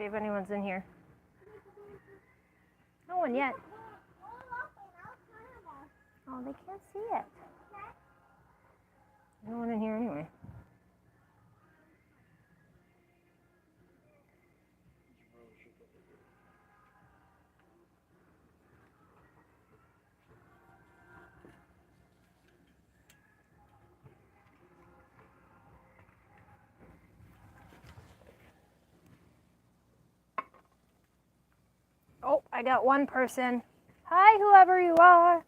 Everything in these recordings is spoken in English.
See if anyone's in here. No one yet. Oh, they can't see it. No one in here anyway. Oh, I got one person. Hi, whoever you are.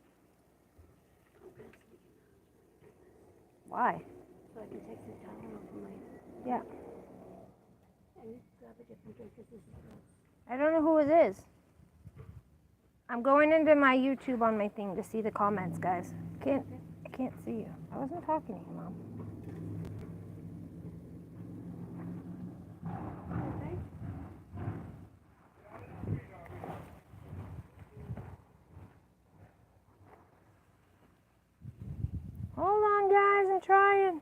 Why? So I can take some towel off of my... Yeah. And grab a different drink because this is gross. I don't know who it is. I'm going into my YouTube on my thing to see the comments, guys. I can't see you. I wasn't talking to you, Mom. Okay. Hold on, guys. I'm trying.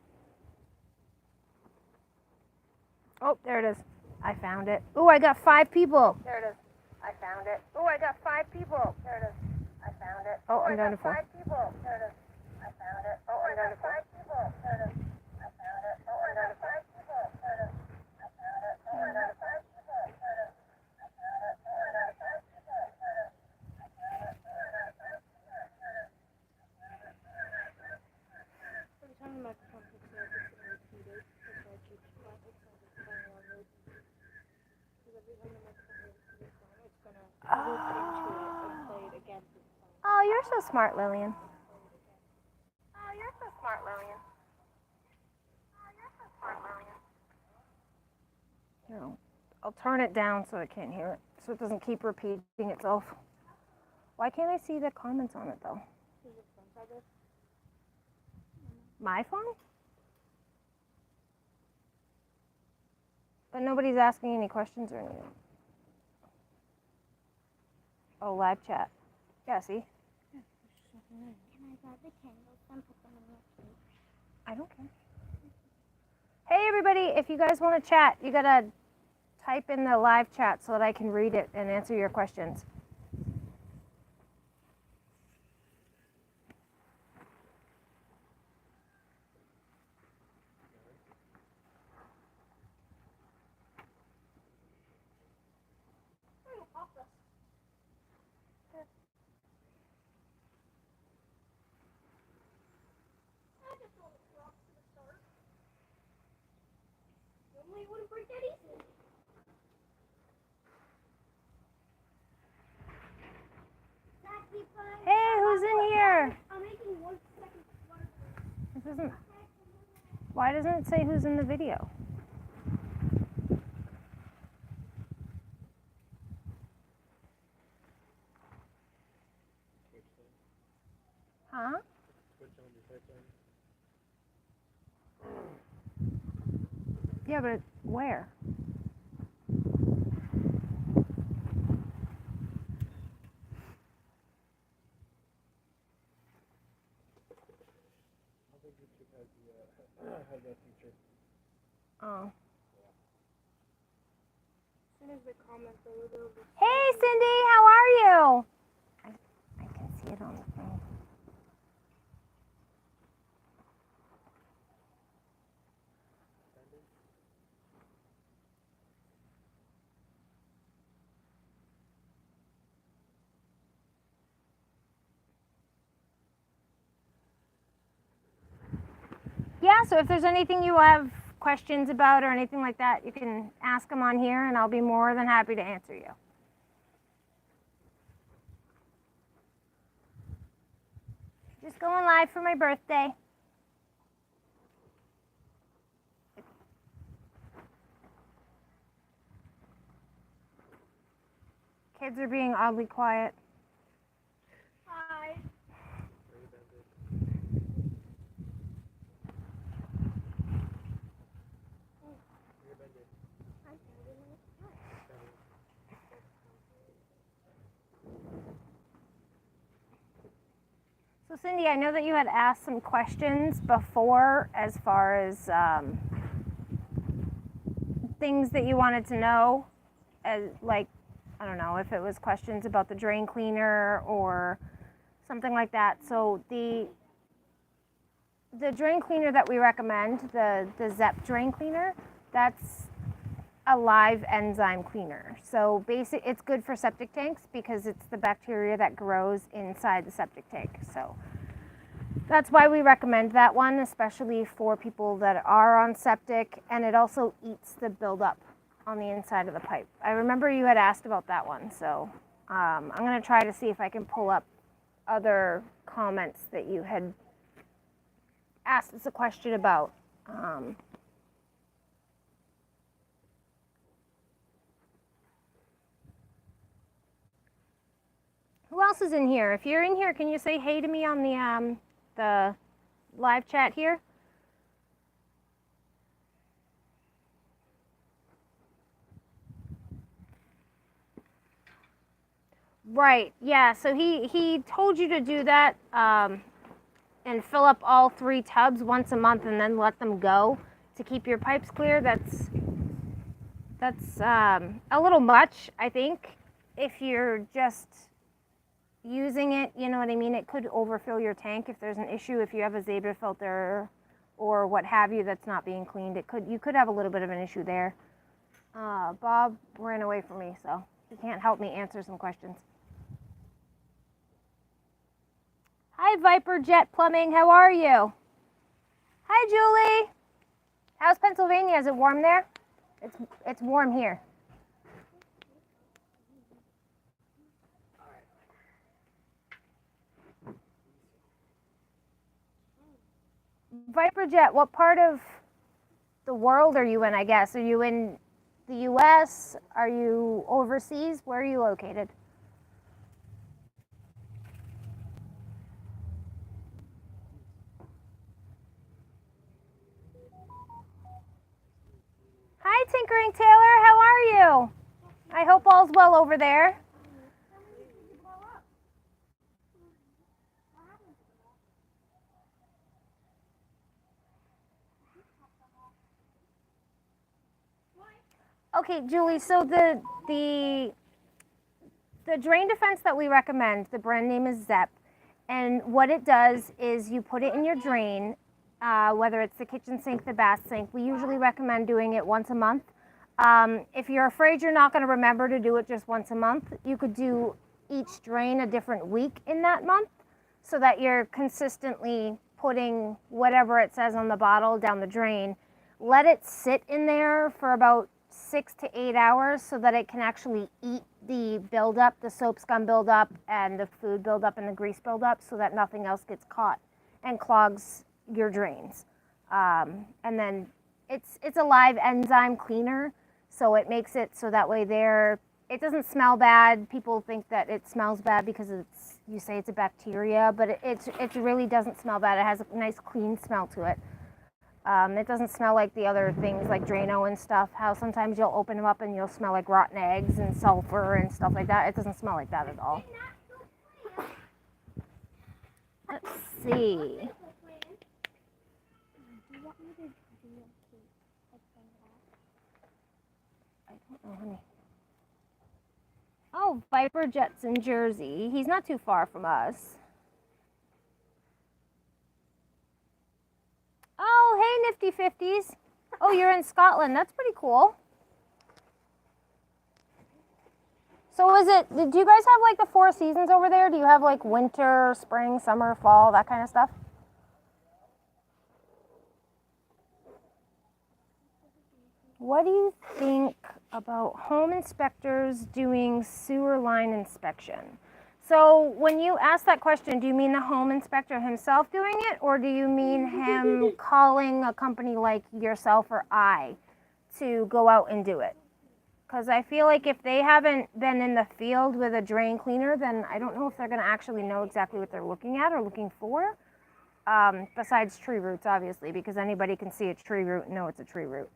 Oh, there it is. I found it. Oh, I got 5 people. There it is. I found it. Oh, I got 5 people. There it is. I found it. Oh, I'm down to 4. 5 people. There it is. I found it. Oh, I'm down to 5 people. There it is. I found it. Oh, I'm down to 5 people. There it is. I found it. Oh, I'm down to 5 people. There it is. I found it. Oh, I'm down to 5 people. There it is. I found it. Oh, I'm down to 5 people. There it is. Every time the microphone picks it up, it's going to repeat it. That's why I keep playing along with it. Because every time the microphone hears the song, it's going to loop into it and play it against the song. Oh, you're so smart, Lillian. Oh, you're so smart, Lillian. Oh, you're so smart, Lillian. No, I'll turn it down so I can't hear it, so it doesn't keep repeating itself. Why can't I see the comments on it, though? Is it fun, I guess? My phone? But nobody's asking any questions or anything. Oh, live chat. Yeah, see? Can I grab the candles and put them in your cake? I don't care. Hey, everybody, if you guys want to chat, you got to type in the live chat so that I can read it and answer your questions. Hey, who's in here? I'm making 1 second water. This isn't. Why doesn't it say who's in the video? Huh? Yeah, but where? Oh. As soon as the comments are a little bit... Hey, Cindy, how are you? I can see it on the phone. Yeah, so if there's anything you have questions about or anything like that, you can ask them on here and I'll be more than happy to answer you. Just going live for my birthday. Kids are being oddly quiet. Hi. So Cindy, I know that you had asked some questions before as far as things that you wanted to know as like, I don't know if it was questions about the drain cleaner or something like that. So the drain cleaner that we recommend, the ZEP drain cleaner, that's a live enzyme cleaner. So it's good for septic tanks because it's the bacteria that grows inside the septic tank. So that's why we recommend that one, especially for people that are on septic, and it also eats the buildup on the inside of the pipe. I remember you had asked about that one, so I'm going to try to see if I can pull up other comments that you had asked us a question about. Who else is in here? If you're in here, can you say hey to me on the live chat here? Right, yeah, so he told you to do that and fill up all 3 tubs once a month and then let them go to keep your pipes clear. That's a little much, I think, if you're just using it, you know what I mean? It could overfill your tank if there's an issue, if you have a Zebra filter or what have you that's not being cleaned. You could have a little bit of an issue there. Bob ran away from me, so he can't help me answer some questions. Hi, Viper Jet Plumbing. How are you? Hi, Julie. How's Pennsylvania? Is it warm there? It's warm here. Viper Jet, what part of the world are you in, I guess? Are you in the U.S.? Are you overseas? Where are you located? Hi, Tinkering Taylor. How are you? I hope all's well over there. Okay, Julie, so the drain defense that we recommend, the brand name is ZEP, and what it does is you put it in your drain, whether it's the kitchen sink, the bath sink. We usually recommend doing it once a month. If you're afraid you're not going to remember to do it just once a month, you could do each drain a different week in that month so that you're consistently putting whatever it says on the bottle down the drain. Let it sit in there for about 6 to 8 hours so that it can actually eat the buildup, the soap scum buildup and the food buildup and the grease buildup so that nothing else gets caught and clogs your drains. And then it's a live enzyme cleaner, so it makes it so that way it doesn't smell bad. People think that it smells bad because you say it's a bacteria, but it really doesn't smell bad. It has a nice clean smell to it. It doesn't smell like the other things like Drano and stuff, how sometimes you'll open them up and you'll smell like rotten eggs and sulfur and stuff like that. It doesn't smell like that at all. Let's see. I don't know, honey. Oh, Viper Jet's in Jersey. He's not too far from us. Oh, hey, Nifty 50s. Oh, you're in Scotland. That's pretty cool. So do you guys have like the 4 seasons over there? Do you have like winter, spring, summer, fall, that kind of stuff? What do you think about home inspectors doing sewer line inspection? So when you ask that question, do you mean the home inspector himself doing it, or do you mean him calling a company like yourself or I to go out and do it? Because I feel like if they haven't been in the field with a drain cleaner, then I don't know if they're going to actually know exactly what they're looking at or looking for. Besides tree roots, obviously, because anybody can see a tree root and know it's a tree root.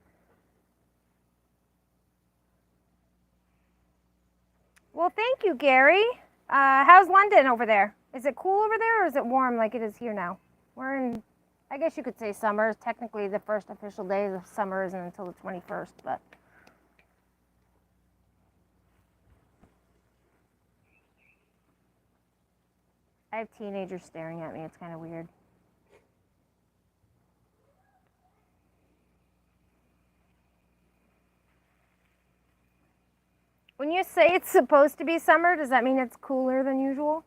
Well, thank you, Gary. How's London over there? Is it cool over there or is it warm like it is here now? We're in, I guess you could say summer. Technically, the first official day of summer isn't until the 21st, but. I have teenagers staring at me. It's kind of weird. When you say it's supposed to be summer, does that mean it's cooler than usual?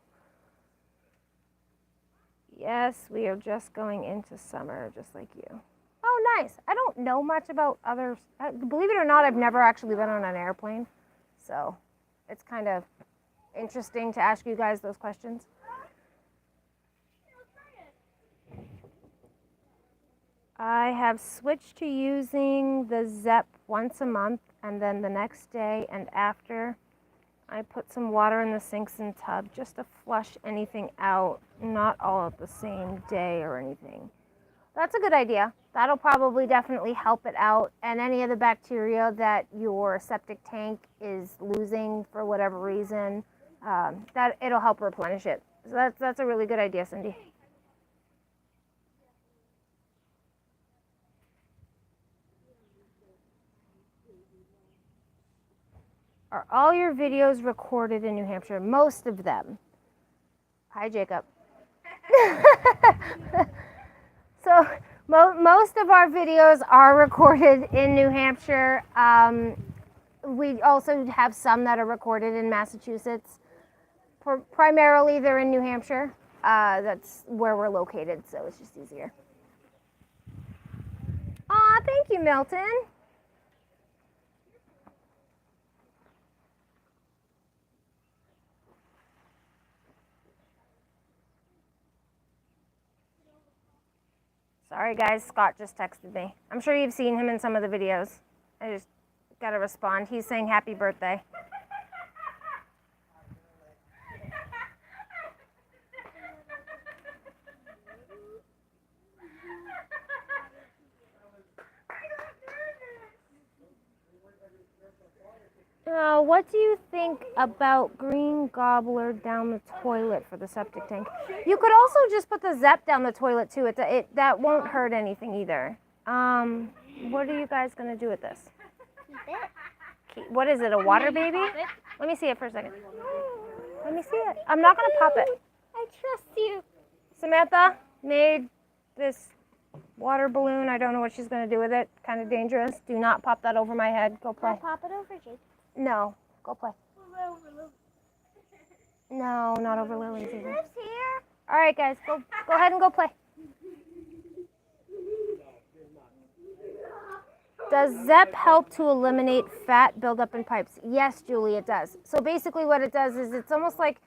Yes, we are just going into summer, just like you. Oh, nice. I don't know much about others. Believe it or not, I've never actually been on an airplane. So it's kind of interesting to ask you guys those questions. I have switched to using the Zep once a month, and then the next day and after, I put some water in the sinks and tub just to flush anything out, not all at the same day or anything. That's a good idea. That'll probably definitely help it out, and any of the bacteria that your septic tank is losing for whatever reason, that it'll help replenish it. So that's a really good idea, Cindy. Are all your videos recorded in New Hampshire? Most of them. Hi, Jacob. So most of our videos are recorded in New Hampshire. We also have some that are recorded in Massachusetts. Primarily, they're in New Hampshire. That's where we're located, so it's just easier. Aw, thank you, Milton. Sorry guys, Scott just texted me. I'm sure you've seen him in some of the videos. I just gotta respond. He's saying happy birthday. What do you think about green gobbler down the toilet for the septic tank? You could also just put the Zep down the toilet too. That won't hurt anything either. What are you guys gonna do with this? Keep it. What is it, a water baby? Let me see it for a second. Let me see it. I'm not gonna pop it. I trust you. Samantha made this water balloon. I don't know what she's gonna do with it. Kind of dangerous. Do not pop that over my head. Go play. Pop it over, Jake. No, go play. No, not over Lily's either. Here. All right, guys, go ahead and go play. Does Zep help to eliminate fat buildup in pipes? Yes, Julie, it does. So basically what it does is it's almost like,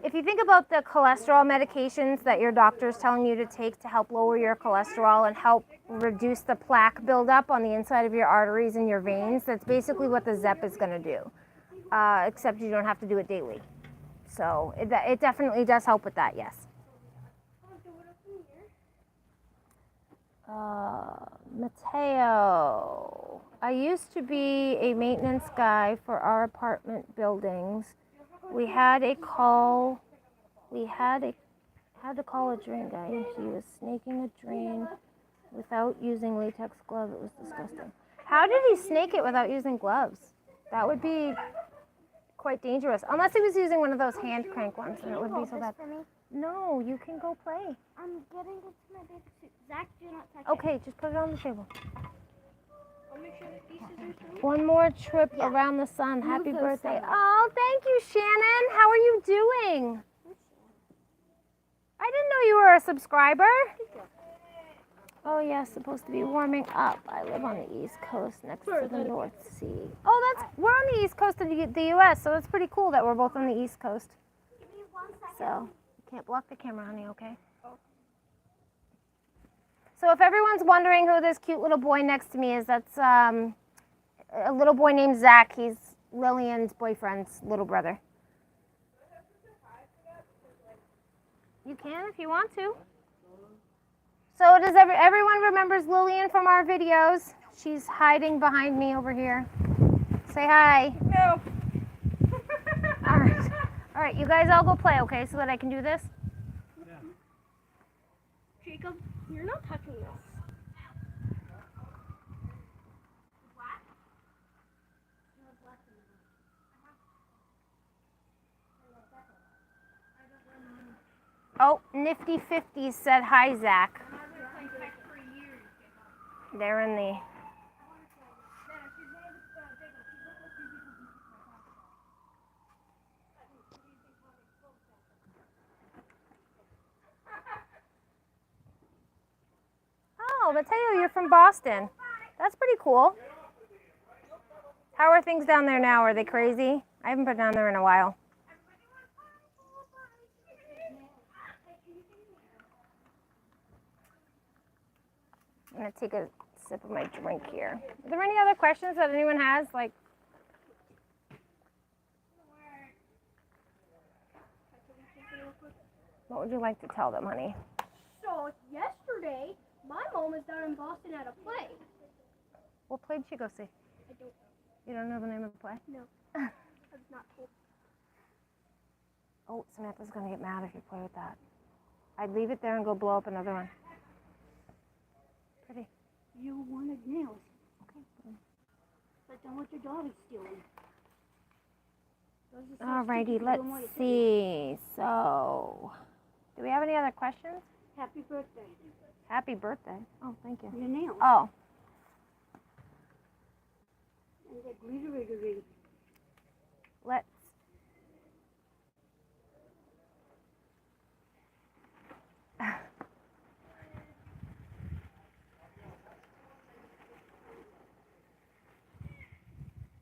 if you think about the cholesterol medications that your doctor's telling you to take to help lower your cholesterol and help reduce the plaque buildup on the inside of your arteries and your veins, that's basically what the Zep is going to do, except you don't have to do it daily. So it definitely does help with that, yes. Mateo, I used to be a maintenance guy for our apartment buildings. We had to call a drain guy, and he was snaking a drain without using latex gloves. It was disgusting. How did he snake it without using gloves? That would be quite dangerous. Unless he was using one of those hand crank ones, and it would be so bad. No, you can go play. I'm getting it to my baby suit. Zach, do not touch it. Okay, just put it on the table. I'll make sure the pieces are safe. One more trip around the sun. Happy birthday. Oh, thank you, Shannon. How are you doing? I didn't know you were a subscriber. Oh, yeah, supposed to be warming up. I live on the East Coast next to the North Sea. Oh, we're on the East Coast of the U.S., so it's pretty cool that we're both on the East Coast. Give me 1 second. So, you can't block the camera, honey, okay? So if everyone's wondering who this cute little boy next to me is, that's a little boy named Zach. He's Lillian's boyfriend's little brother. You can if you want to. So does everyone remembers Lillian from our videos? She's hiding behind me over here. Say hi. No. All right, you guys all go play, okay, so that I can do this? Yeah. Jacob, you're not touching this. Oh, Nifty 50 said hi, Zach. They're in the... Oh, Mateo, you're from Boston. That's pretty cool. How are things down there now? Are they crazy? I haven't been down there in a while. I'm going to take a sip of my drink here. Are there any other questions that anyone has? Like, what would you like to tell them, honey? So, yesterday, my mom was down in Boston at a play. What play did you go see? I don't know. You don't know the name of the play? No. I was not told. Oh, Samantha's going to get mad if you play with that. I'd leave it there and go blow up another one. Pretty. You wanted nails. Okay. But then what your daughter's stealing. Alrighty, let's see. So, do we have any other questions? Happy birthday. Happy birthday. Oh, thank you. Your nails. Oh. And the glittery. Let's.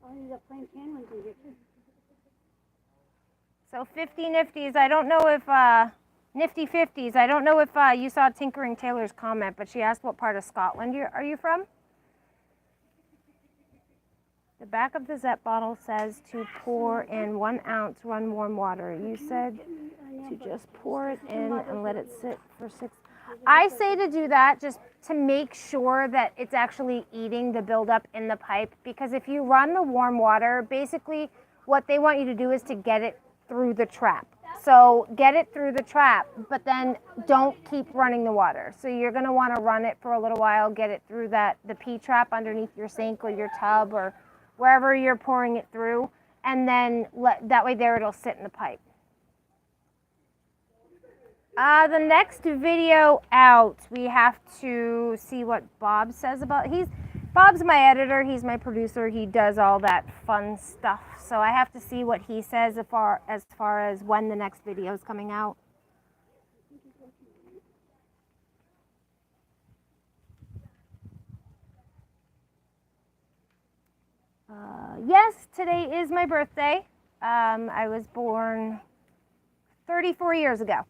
Oh, you got plain tan ones in here too. So 50 Nifties. I don't know if Nifty 50s. I don't know if you saw Tinkering Taylor's comment, but she asked what part of Scotland are you from? The back of the Zep bottle says to pour in 1 ounce run warm water. You said to just pour it in and let it sit for 6. I say to do that just to make sure that it's actually eating the buildup in the pipe, because if you run the warm water, basically what they want you to do is to get it through the trap. So get it through the trap, but then don't keep running the water. So you're going to want to run it for a little while, get it through the P-trap underneath your sink or your tub or wherever you're pouring it through, and then that way there it'll sit in the pipe. The next video out, we have to see what Bob says about. Bob's my editor. He's my producer. He does all that fun stuff. So I have to see what he says as far as when the next video is coming out. Yes, today is my birthday. I was born 34 years ago.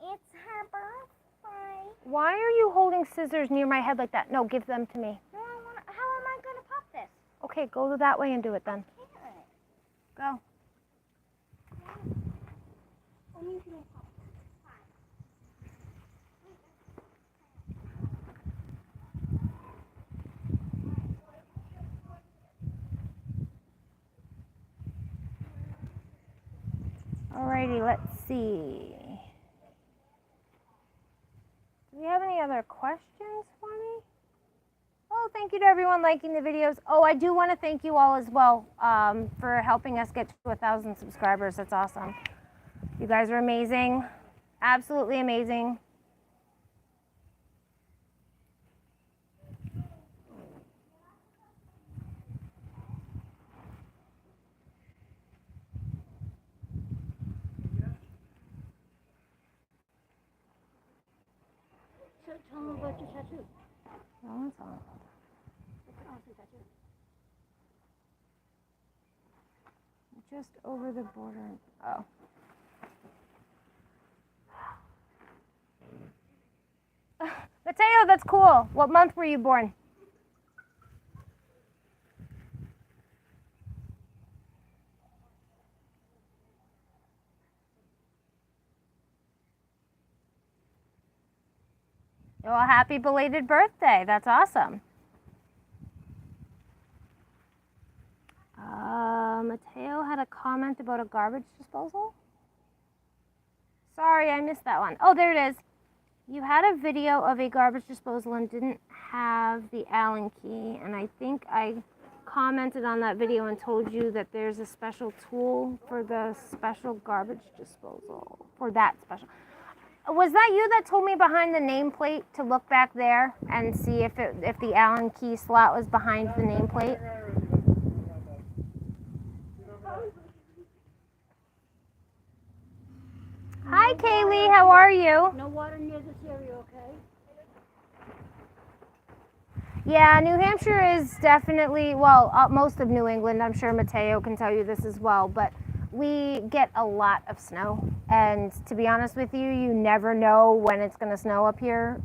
It's her birthday. Why are you holding scissors near my head like that? No, give them to me. No, how am I going to pop this? Okay, go that way and do it then. Go. Alrighty, let's see. Do we have any other questions for me? Oh, thank you to everyone liking the videos. Oh, I do want to thank you all as well for helping us get to 1,000 subscribers. That's awesome. You guys are amazing. Absolutely amazing. So tell them about your tattoo. Oh, that's all. It's an awesome tattoo. Just over the border. Oh. Mateo, that's cool. What month were you born? Well, happy belated birthday. That's awesome. Mateo had a comment about a garbage disposal. Sorry, I missed that one. Oh, there it is. You had a video of a garbage disposal and didn't have the Allen key, and I think I commented on that video and told you that there's a special tool for the special garbage disposal. For that special. Was that you that told me behind the nameplate to look back there and see if the Allen key slot was behind the nameplate? Hi, Kaylee. How are you? No water near this area, okay? Yeah, New Hampshire is definitely, well, most of New England. I'm sure Mateo can tell you this as well, but we get a lot of snow. And to be honest with you, you never know when it's going to snow up here.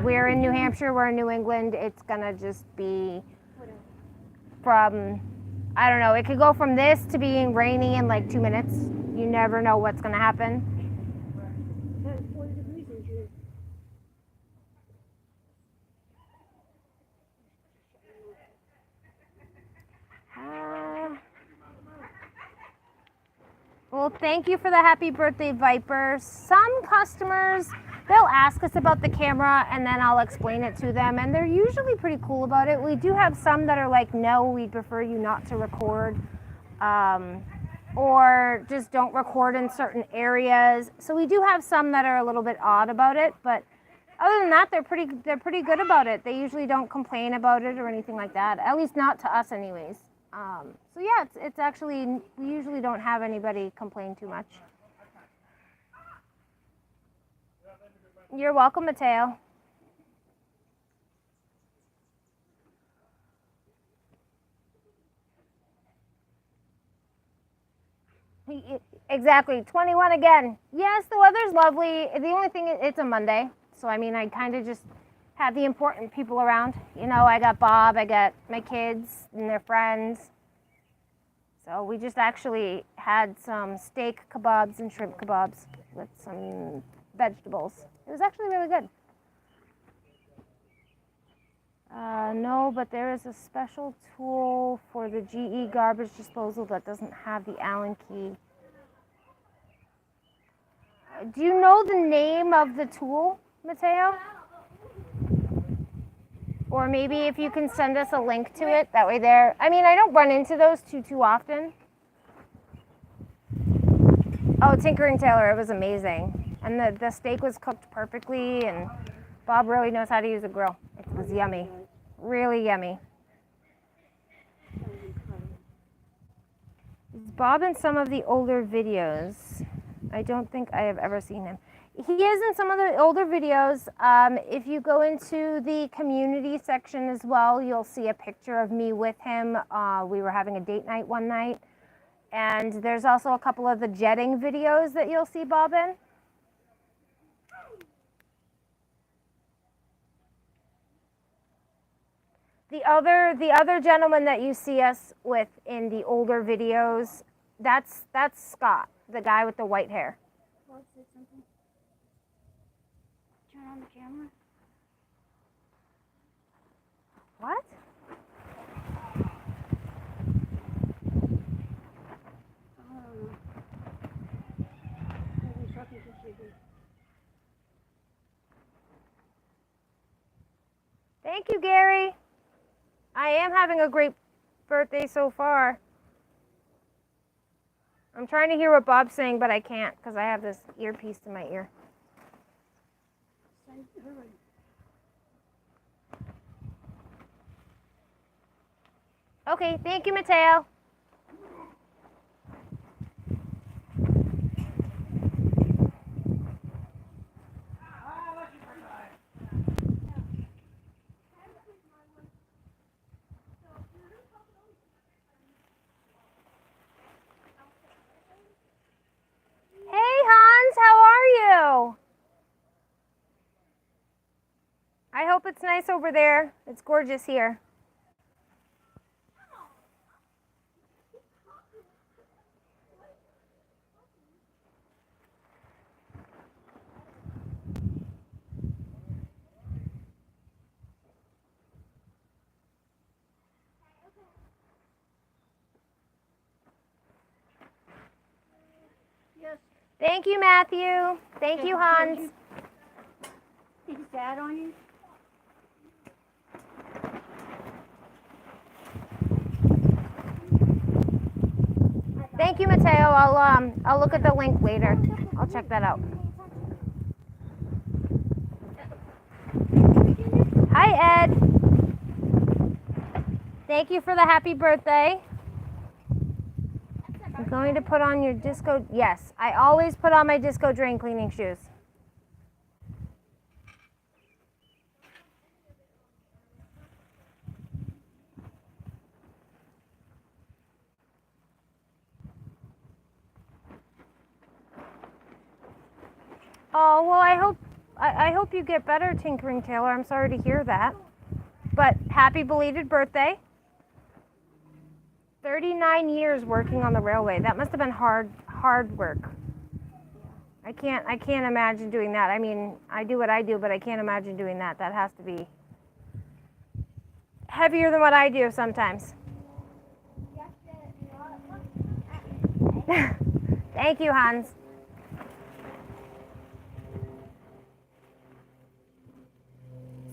We're in New Hampshire, we're in New England. It's going to just be from, I don't know, it could go from this to being rainy in like 2 minutes. You never know what's going to happen. It's 40 degrees in June. Well, thank you for the happy birthday, Viper. Some customers, they'll ask us about the camera and then I'll explain it to them, and they're usually pretty cool about it. We do have some that are like, no, we'd prefer you not to record, or just don't record in certain areas. So we do have some that are a little bit odd about it, but other than that, they're pretty good about it. They usually don't complain about it or anything like that, at least not to us anyways. So yeah, it's actually, we usually don't have anybody complain too much. You're welcome, Mateo. Exactly, 21 again. Yes, the weather's lovely. The only thing, it's a Monday. So, I mean, I kind of just have the important people around. You know, I got Bob, I got my kids and their friends. So we just actually had some steak kebabs and shrimp kebabs with some vegetables. It was actually really good. No, but there is a special tool for the GE garbage disposal that doesn't have the Allen key. Do you know the name of the tool, Mateo? Or maybe if you can send us a link to it, that way there. I mean, I don't run into those too often. Oh, Tinkering Tailor, it was amazing. And the steak was cooked perfectly, and Bob really knows how to use a grill. It was yummy. Really yummy. Is Bob in some of the older videos? I don't think I have ever seen him. He is in some of the older videos. If you go into the community section as well, you'll see a picture of me with him. We were having a date night one night. And there's also a couple of the jetting videos that you'll see Bob in. The other gentleman that you see us with in the older videos, that's Scott, the guy with the white hair. What's this something? Turn on the camera. What? Thank you, Gary. I am having a great birthday so far. I'm trying to hear what Bob's saying, but I can't because I have this earpiece in my ear. Okay, thank you, Mateo. Hey, Hans, how are you? I hope it's nice over there. It's gorgeous here. Yes. Thank you, Matthew. Thank you, Hans. Is Dad on you? Thank you, Mateo. I'll look at the link later. I'll check that out. Hi, Ed. Thank you for the happy birthday. I'm going to put on your disco. Yes, I always put on my disco drain cleaning shoes. Oh, well, I hope you get better, Tinkering Taylor. I'm sorry to hear that. But happy belated birthday. 39 years working on the railway. That must have been hard work. I can't imagine doing that. I mean, I do what I do, but I can't imagine doing that. That has to be heavier than what I do sometimes. Thank you, Hans.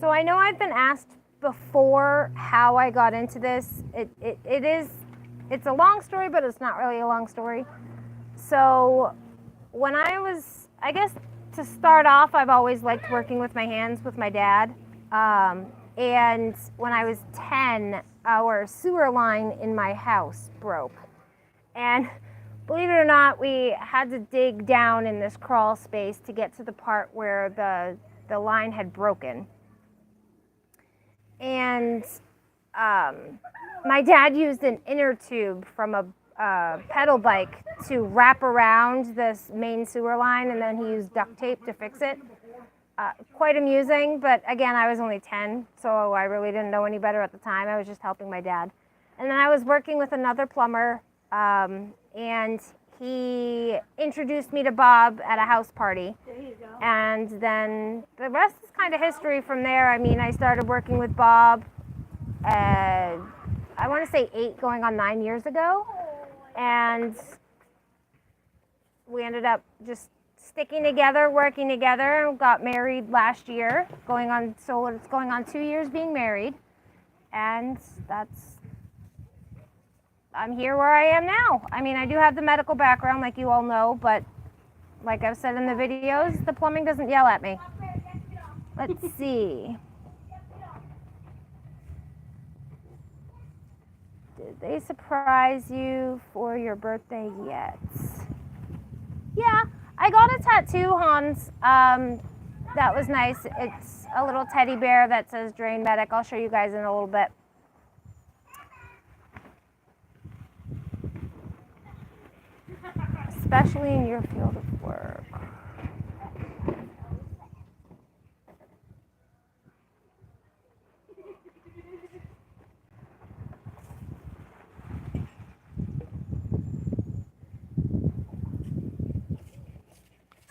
So I know I've been asked before how I got into this. It's a long story, but it's not really a long story. So when I guess to start off, I've always liked working with my hands with my dad. And when I was 10, our sewer line in my house broke. And believe it or not, we had to dig down in this crawl space to get to the part where the line had broken. And my dad used an inner tube from a pedal bike to wrap around this main sewer line, and then he used duct tape to fix it. Quite amusing, but again, I was only 10, so I really didn't know any better at the time. I was just helping my dad. And then I was working with another plumber, and he introduced me to Bob at a house party. There you go. And then the rest is kind of history from there. I mean, I started working with Bob, I want to say 8 going on 9 years ago. And we ended up just sticking together, working together, got married last year, it's going on 2 years being married. And I'm here where I am now. I mean, I do have the medical background, like you all know, but like I've said in the videos, the plumbing doesn't yell at me. Let's see. Did they surprise you for your birthday yet? Yeah, I got a tattoo, Hans. That was nice. It's a little teddy bear that says Drain Medic. I'll show you guys in a little bit. Especially in your field of work.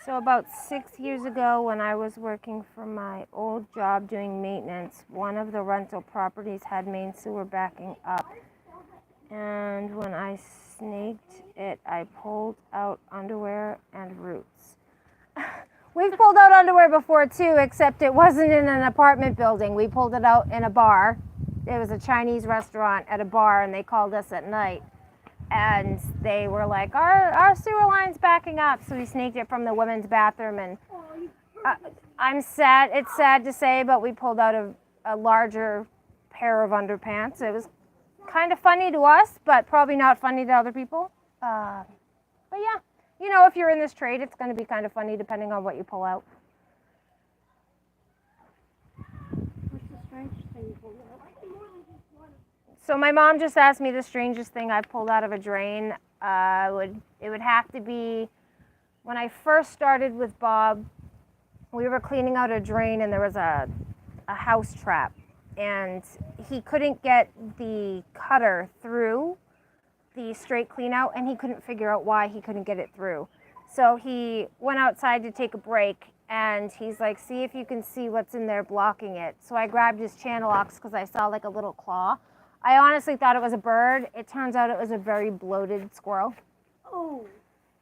So about 6 years ago, when I was working for my old job doing maintenance, one of the rental properties had main sewer backing up. And when I snaked it, I pulled out underwear and roots. We've pulled out underwear before too, except it wasn't in an apartment building. We pulled it out in a bar. It was a Chinese restaurant at a bar, and they called us at night. And they were like, our sewer line's backing up. So we snaked it from the women's bathroom. And I'm sad. It's sad to say, but we pulled out a larger pair of underpants. It was kind of funny to us, but probably not funny to other people. But yeah, you know, if you're in this trade, it's going to be kind of funny depending on what you pull out. What's the strangest thing you pulled out? So my mom just asked me the strangest thing I've pulled out of a drain. It would have to be when I first started with Bob. We were cleaning out a drain, and there was a house trap, and he couldn't get the cutter through the straight clean out, and he couldn't figure out why he couldn't get it through. So he went outside to take a break, and he's like, see if you can see what's in there blocking it. So I grabbed his channel locks because I saw like a little claw. I honestly thought it was a bird. It turns out it was a very bloated squirrel. Oh.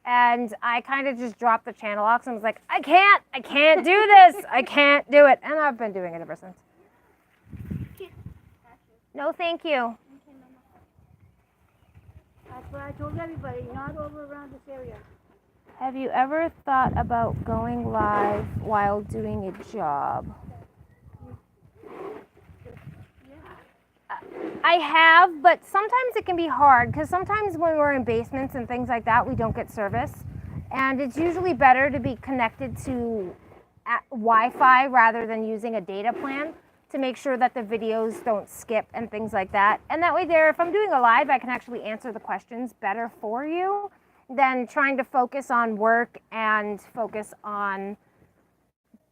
And I kind of just dropped the channel locks and was like, I can't do this. I can't do it. And I've been doing it ever since. No, thank you. That's what I told everybody, not over around this area. Have you ever thought about going live while doing a job? I have, but sometimes it can be hard because sometimes when we're in basements and things like that, we don't get service. And it's usually better to be connected to Wi-Fi rather than using a data plan to make sure that the videos don't skip and things like that. And that way there, if I'm doing a live, I can actually answer the questions better for you than trying to focus on work and focus on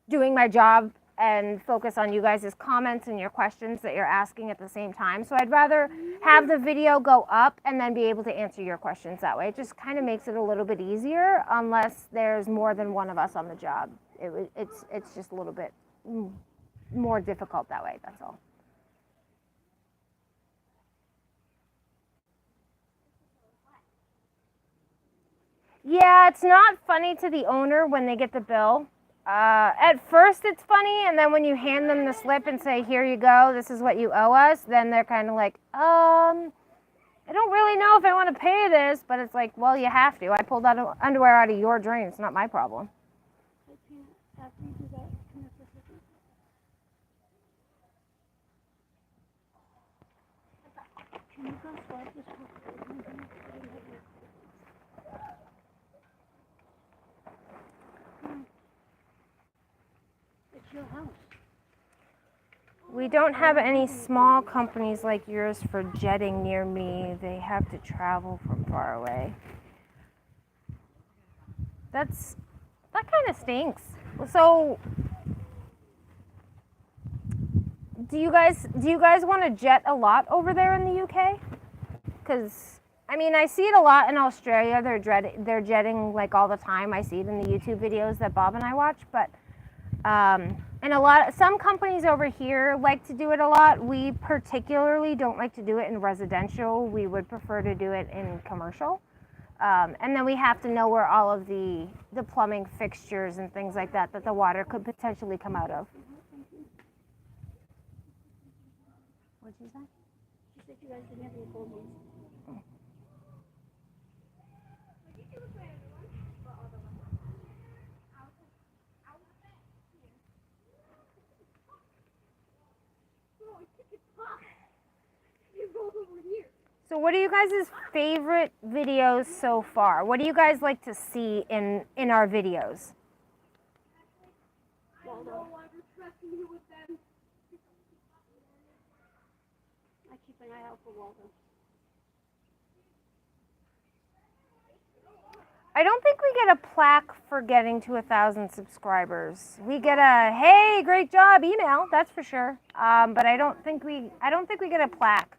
doing my job and focus on you guys' comments and your questions that you're asking at the same time. So I'd rather have the video go up and then be able to answer your questions that way. It just kind of makes it a little bit easier unless there's more than one of us on the job. It's just a little bit more difficult that way, that's all. Yeah, it's not funny to the owner when they get the bill. At first it's funny, and then when you hand them the slip and say, here you go, this is what you owe us, then they're kind of like, I don't really know if I want to pay this, but it's like, well, you have to. I pulled that underwear out of your drain. It's not my problem. After you do that, come here for a second. Can you go start this recording? It's your house. We don't have any small companies like yours for jetting near me. They have to travel from far away. That kind of stinks. So, do you guys want to jet a lot over there in the UK? Because I mean, I see it a lot in Australia. They're jetting like all the time. I see it in the YouTube videos that Bob and I watch. But and some companies over here like to do it a lot. We particularly don't like to do it in residential. We would prefer to do it in commercial. And then we have to know where all of the plumbing fixtures and things like that the water could potentially come out of. What'd you say? She said you guys didn't have any cold ones. So what are you guys' favorite videos so far? What do you guys like to see in our videos? Waldo. I keep an eye out for Waldo. I don't think we get a plaque for getting to 1,000 subscribers. We get a "Hey, great job" email, that's for sure. But I don't think we get a plaque.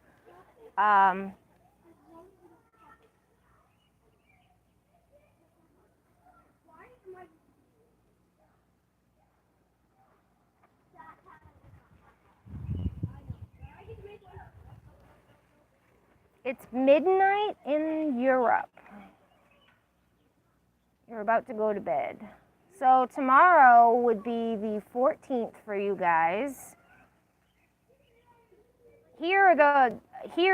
It's midnight in Europe. You're about to go to bed. So tomorrow would be the 14th for you guys. Here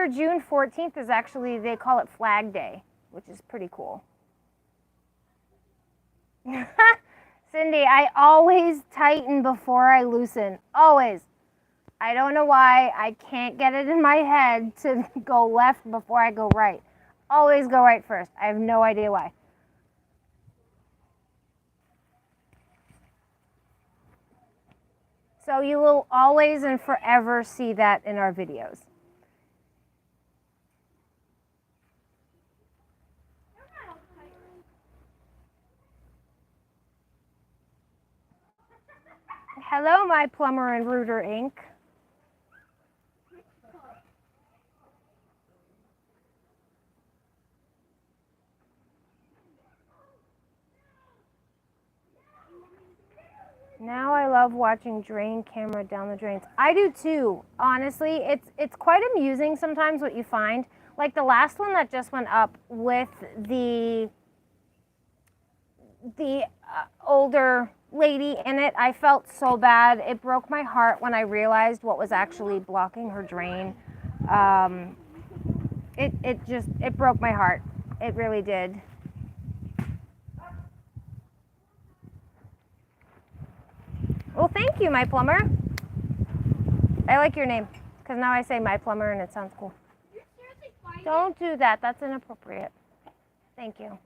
June 14th is actually, they call it Flag Day, which is pretty cool. Cindy, I always tighten before I loosen. Always. I don't know why. I can't get it in my head to go left before I go right. Always go right first. I have no idea why. So you will always and forever see that in our videos. Hello, my plumber and rooter Inc. Now I love watching drain camera down the drains. I do too, honestly. It's quite amusing sometimes what you find. Like the last one that just went up with the older lady in it, I felt so bad. It broke my heart when I realized what was actually blocking her drain. It broke my heart. It really did. Well, thank you, my plumber. I like your name, because now I say my plumber and it sounds cool. You're seriously fighting? Don't do that. That's inappropriate. Thank you.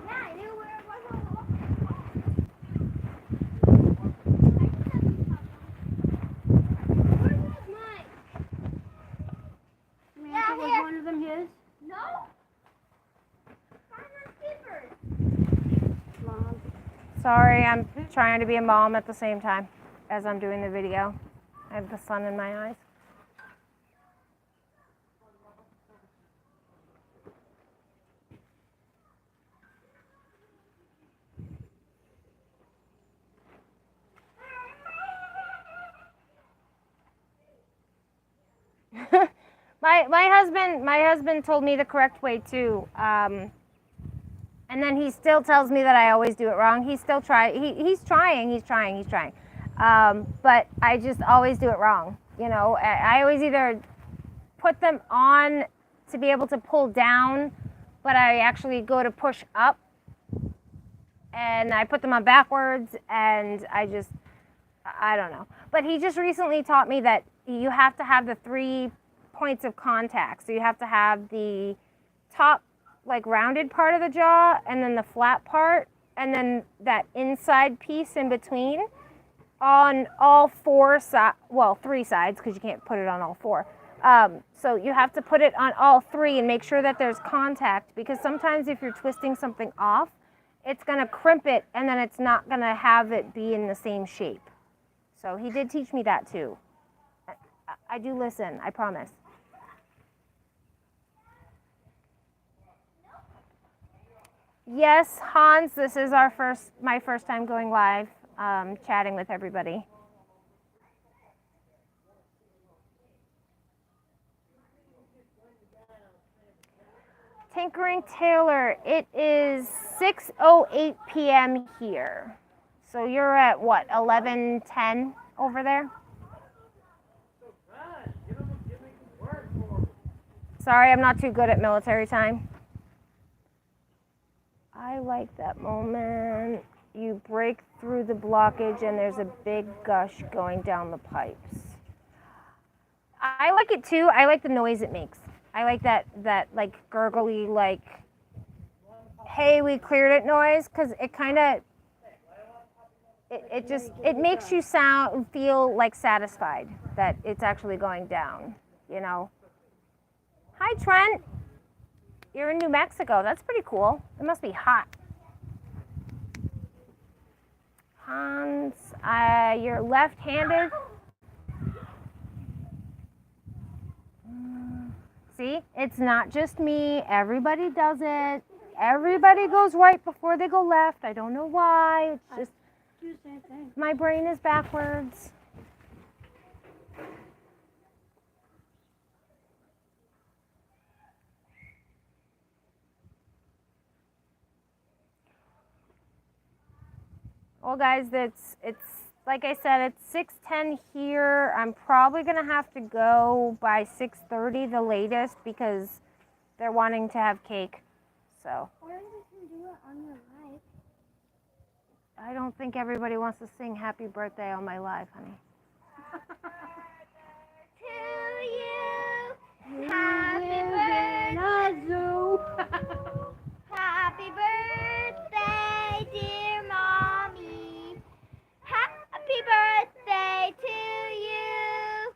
Yeah, I knew where it was. Where was mine? Yeah, was here. one of them his? No. Find my keepers. Mom. Sorry, I'm trying to be a mom at the same time as I'm doing the video. I have the sun in my eyes. my husband told me the correct way too. And then he still tells me that I always do it wrong. He's still he's trying. But I just always do it wrong. You know, I always either put them on to be able to pull down, but I actually go to push up and I put them on backwards and I don't know. But he just recently taught me that you have to have the 3 points of contact. So you have to have the top, like, rounded part of the jaw, and then the flat part, and then that inside piece in between on all 4 sides. Well, 3 sides, because you can't put it on all 4. So you have to put it on all 3 and make sure that there's contact, because sometimes if you're twisting something off, it's going to crimp it, and then it's not going to have it be in the same shape. So he did teach me that too. I do listen, I promise. Yes, Hans, this is my first time going live, chatting with everybody. Tinkering Taylor, it is 6:08 p.m. here. So you're at what, 11:10 over there? Sorry, I'm not too good at military time. I like that moment. You break through the blockage and there's a big gush going down the pipes. I like it too. I like the noise it makes. I like that like gurgly, like, hey, we cleared it noise, because it kind of, it makes you feel like satisfied that it's actually going down, you know. Hi, Trent. You're in New Mexico. That's pretty cool. It must be hot. Hans, you're left-handed. See, it's not just me. Everybody does it. Everybody goes right before they go left. I don't know why. It's just Do the same thing. my brain is backwards. Well, guys, it's like I said, it's 6:10 here. I'm probably gonna have to go by 6:30 the latest, because they're wanting to have cake. So Or you can do it on your live. I don't think everybody wants to sing happy birthday on my live, honey. To you, happy birthday. Happy birthday, dear mommy. Happy birthday to you.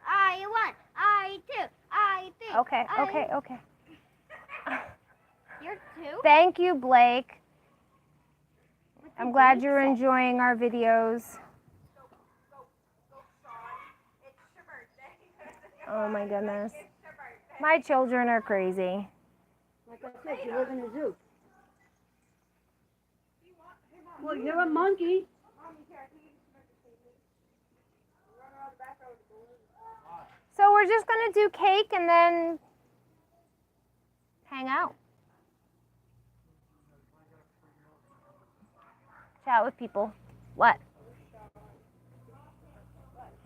Are you 1? Are you 2? Are you 3? Okay. You're 2? Thank you, Blake. I'm glad you're enjoying our videos. Oh my goodness. My children are crazy. Like I said, you live in a zoo. Well, you're a monkey. So we're just gonna do cake and then hang out. Chat with people. What?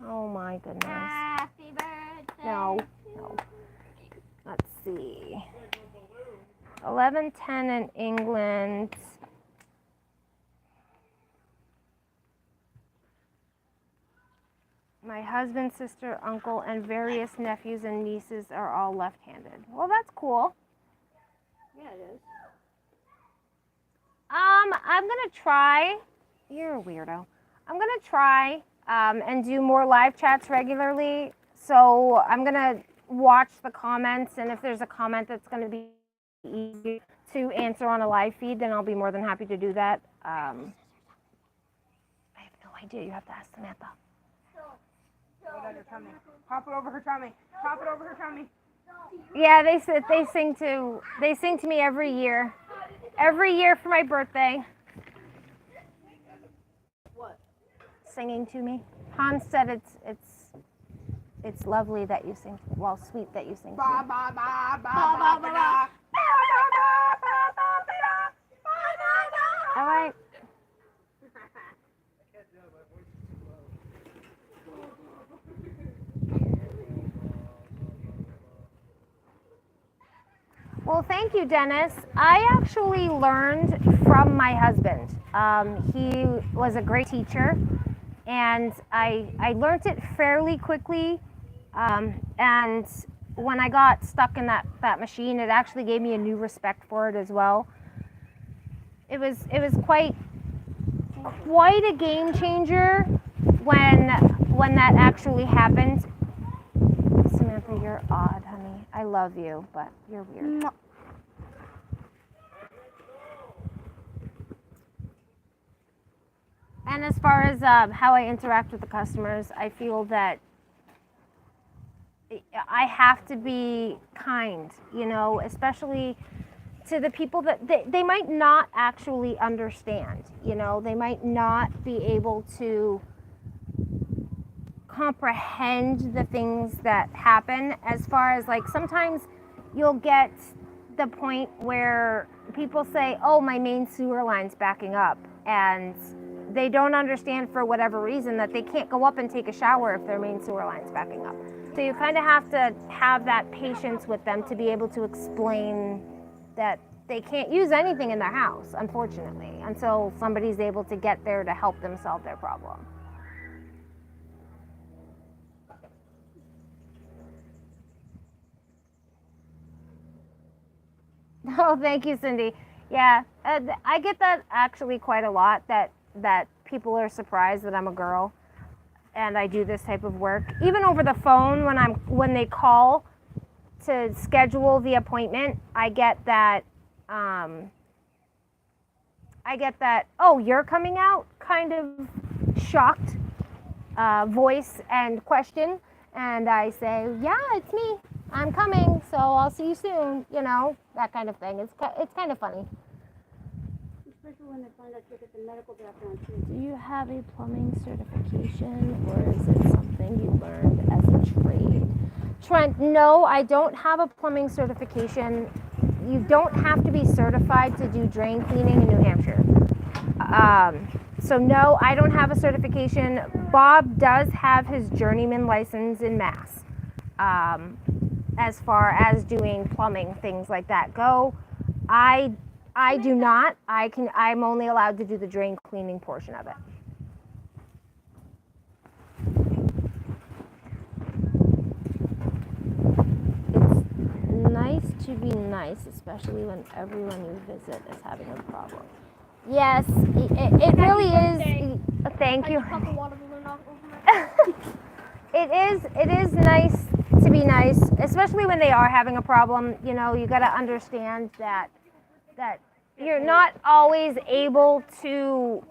Oh my goodness. Happy birthday No. Let's see. 11:10 in England. My husband, sister, uncle, and various nephews and nieces are all left-handed. Well, that's cool. Yeah, it is. I'm gonna try. You're a weirdo. I'm gonna try and do more live chats regularly. So I'm gonna watch the comments, and if there's a comment that's gonna be easy to answer on a live feed, then I'll be more than happy to do that. I have no idea. You have to ask Samantha. Pop it over her tummy. Pop it over her tummy. Yeah, they sing to me every year. Every year for my birthday. What? Singing to me. Hans said it's lovely that you sing. Well, sweet that you sing to me. Ba ba ba ba ba ba ba. All right. Well, thank you, Dennis. I actually learned from my husband. He was a great teacher, and I learned it fairly quickly. And when I got stuck in that machine, it actually gave me a new respect for it as well. It was quite a game changer when that actually happened. Samantha, you're odd, honey. I love you, but you're weird. And as far as how I interact with the customers, I feel that I have to be kind, especially to the people that they might not actually understand, they might not be able to comprehend the things that happen. As far as like sometimes you'll get the point where people say, oh, my main sewer line's backing up, and they don't understand for whatever reason that they can't go up and take a shower if their main sewer line's backing up. So you kind of have to have that patience with them to be able to explain that they can't use anything in their house, unfortunately, until somebody's able to get there to help them solve their problem. Oh, thank you, Cindy. Yeah, I get that actually quite a lot, that people are surprised that I'm a girl and I do this type of work. Even over the phone, when they call to schedule the appointment, I get that, oh, you're coming out, kind of shocked voice and question. And I say, yeah, it's me. I'm coming, so I'll see you soon. That kind of thing. It's kind of funny. Especially when they find out you get the medical background too. Do you have a plumbing certification, or is it something you learned as a trade? Trent, no, I don't have a plumbing certification. You don't have to be certified to do drain cleaning in New Hampshire. So no, I don't have a certification. Bob does have his journeyman license in Mass. As far as doing plumbing, things like that go, I do not. I'm only allowed to do the drain cleaning portion of it. It's nice to be nice, especially when everyone you visit is having a problem. Yes, it really is. Thank you. It is nice to be nice, especially when they are having a problem. You got to understand that you're not always able to.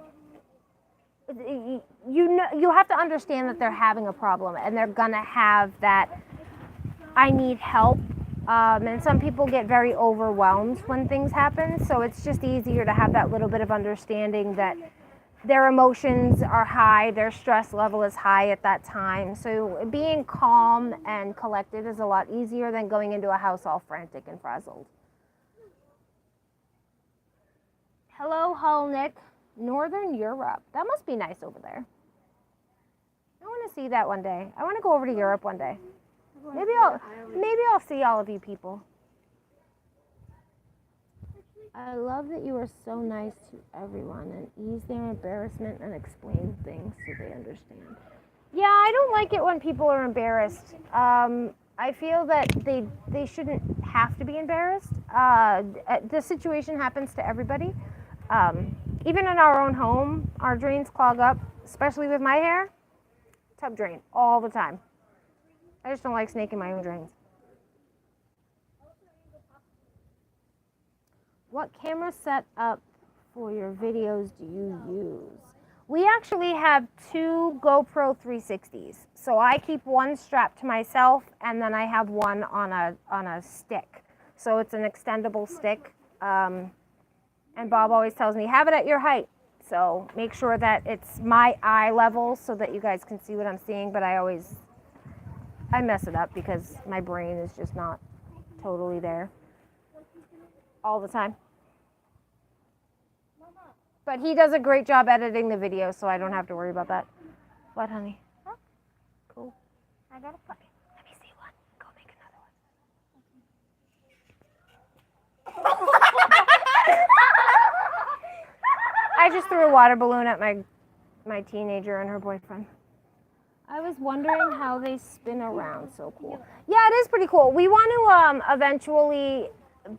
You have to understand that they're having a problem, and they're gonna have that. I need help. And some people get very overwhelmed when things happen, so it's just easier to have that little bit of understanding that their emotions are high, their stress level is high at that time. So being calm and collected is a lot easier than going into a house all frantic and frazzled. Hello, Hull Nick. Northern Europe. That must be nice over there. I want to see that one day. I want to go over to Europe one day. Maybe I'll see all of you people. I love that you are so nice to everyone and ease their embarrassment and explain things so they understand. Yeah, I don't like it when people are embarrassed. I feel that they shouldn't have to be embarrassed. The situation happens to everybody. Even in our own home, our drains clog up, especially with my hair. Tub drain all the time. I just don't like snaking my own drains. What camera setup for your videos do you use? We actually have 2 GoPro 360s. So I keep one strapped to myself and then I have one on a stick. So it's an extendable stick. And Bob always tells me, have it at your height. So make sure that it's my eye level so that you guys can see what I'm seeing. But I mess it up because my brain is just not totally there all the time. But he does a great job editing the video, so I don't have to worry about that. What, honey? Huh? Cool. I got a puppy. Let me see one. Go make another one. I just threw a water balloon at my teenager and her boyfriend. I was wondering how they spin around. So cool. Yeah, it is pretty cool. We want to eventually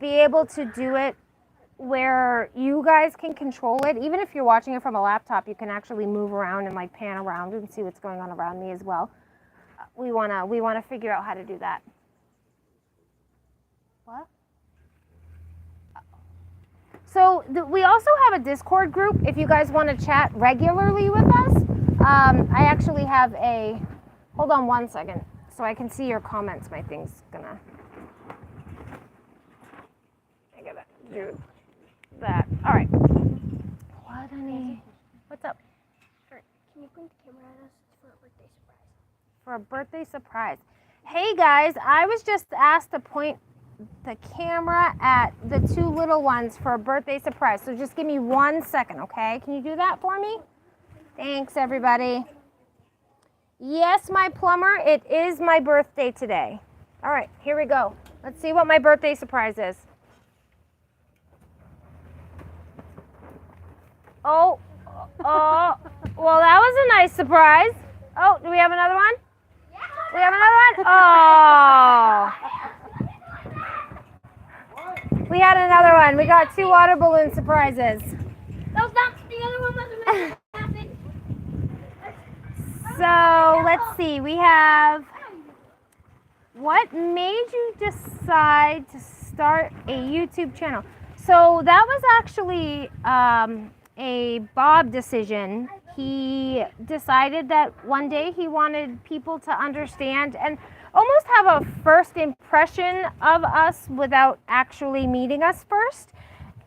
be able to do it where you guys can control it. Even if you're watching it from a laptop, you can actually move around and like pan around and see what's going on around me as well. We wanna figure out how to do that. What? So we also have a Discord group if you guys want to chat regularly with us. I actually have a. Hold on one second, so I can see your comments. My thing's gonna. I gotta do that. All right. What, honey? What's up? Can you point the camera at us for a birthday surprise? For a birthday surprise. Hey guys, I was just asked to point the camera at the 2 little ones for a birthday surprise. So just give me 1 second, okay? Can you do that for me? Thanks, everybody. Yes, my plumber, it is my birthday today. All right, here we go. Let's see what my birthday surprise is. Oh, well, that was a nice surprise. Oh, do we have another one? Yeah. We have another one? Oh. We had another one. We got 2 water balloon surprises. Those nuts, the other one wasn't happening. So, let's see. We have, what made you decide to start a YouTube channel? So, that was actually a Bob decision. He decided that one day he wanted people to understand and almost have a first impression of us without actually meeting us first,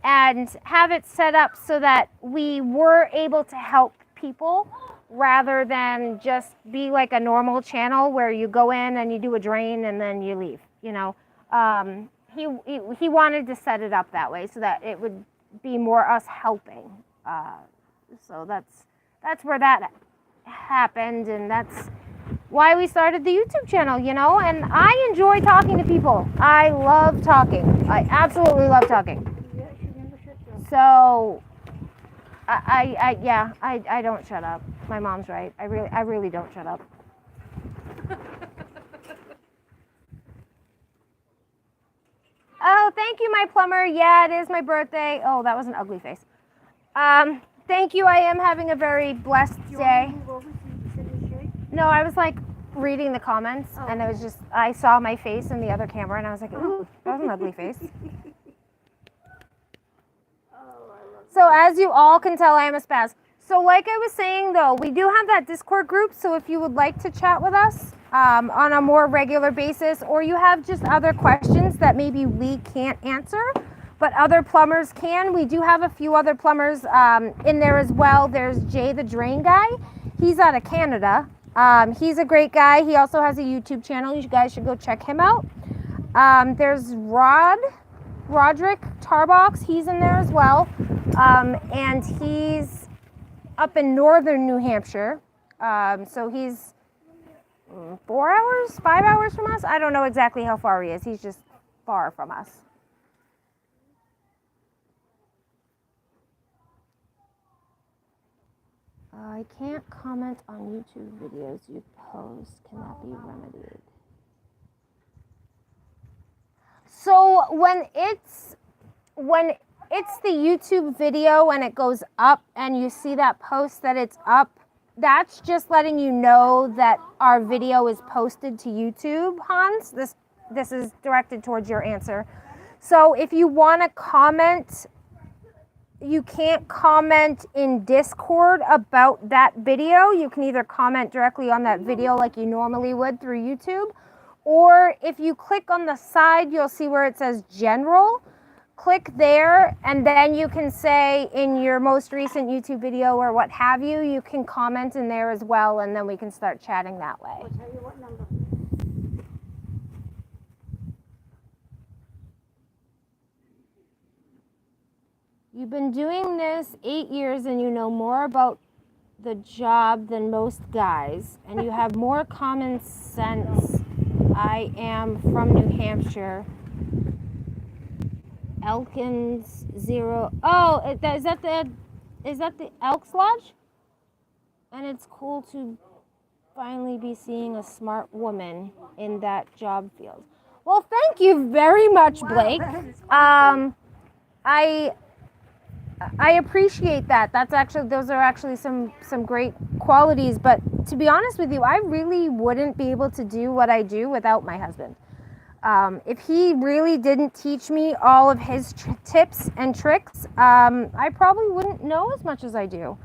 and have it set up so that we were able to help people rather than just be like a normal channel where you go in and you do a drain and then you leave, you know. He wanted to set it up that way so that it would be more us helping. So that's where that happened, and that's why we started the YouTube channel, you know. And I enjoy talking to people. I love talking. I absolutely love talking. So I don't shut up. My mom's right. I really don't shut up. Oh, thank you, my plumber. Yeah, it is my birthday. Oh, that was an ugly face. Thank you. I am having a very blessed day. No, I was like reading the comments, and it was just, I saw my face in the other camera, and I was like, ooh, that was an ugly face. So as you all can tell, I am a spaz. So like I was saying, though, we do have that Discord group, so if you would like to chat with us on a more regular basis, or you have just other questions that maybe we can't answer, but other plumbers can. We do have a few other plumbers in there as well. There's Jay the Drain Guy. He's out of Canada. He's a great guy. He also has a YouTube channel. You guys should go check him out. There's Roderick Tarbox. He's in there as well. And he's up in northern New Hampshire. So he's 4 hours, 5 hours from us. I don't know exactly how far he is. He's just far from us. I can't comment on YouTube videos you post. Can that be remedied? So when it's the YouTube video and it goes up and you see that post that it's up, that's just letting you know that our video is posted to YouTube, Hans. This is directed towards your answer. So if you want to comment, you can't comment in Discord about that video. You can either comment directly on that video like you normally would through YouTube, or if you click on the side, you'll see where it says General. Click there, and then you can say in your most recent YouTube video or what have you, you can comment in there as well, and then we can start chatting that way. I'll tell you what number. You've been doing this 8 years and you know more about the job than most guys, and you have more common sense. I am from New Hampshire. Elkins 0. Oh, is that the Elks Lodge? And it's cool to finally be seeing a smart woman in that job field. Well, thank you very much, Blake. I appreciate that. Those are actually some great qualities. But to be honest with you, I really wouldn't be able to do what I do without my husband. If he really didn't teach me all of his tips and tricks, I probably wouldn't know as much as I do.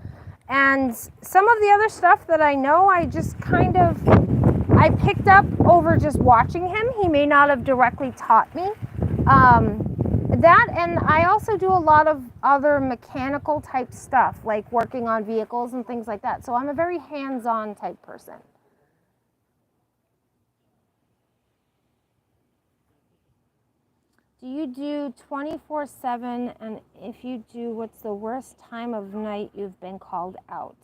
And some of the other stuff that I know, I just I picked up over just watching him. He may not have directly taught me. That, and I also do a lot of other mechanical type stuff, like working on vehicles and things like that. So I'm a very hands-on type person. Do you do 24/7? And if you do, what's the worst time of night you've been called out?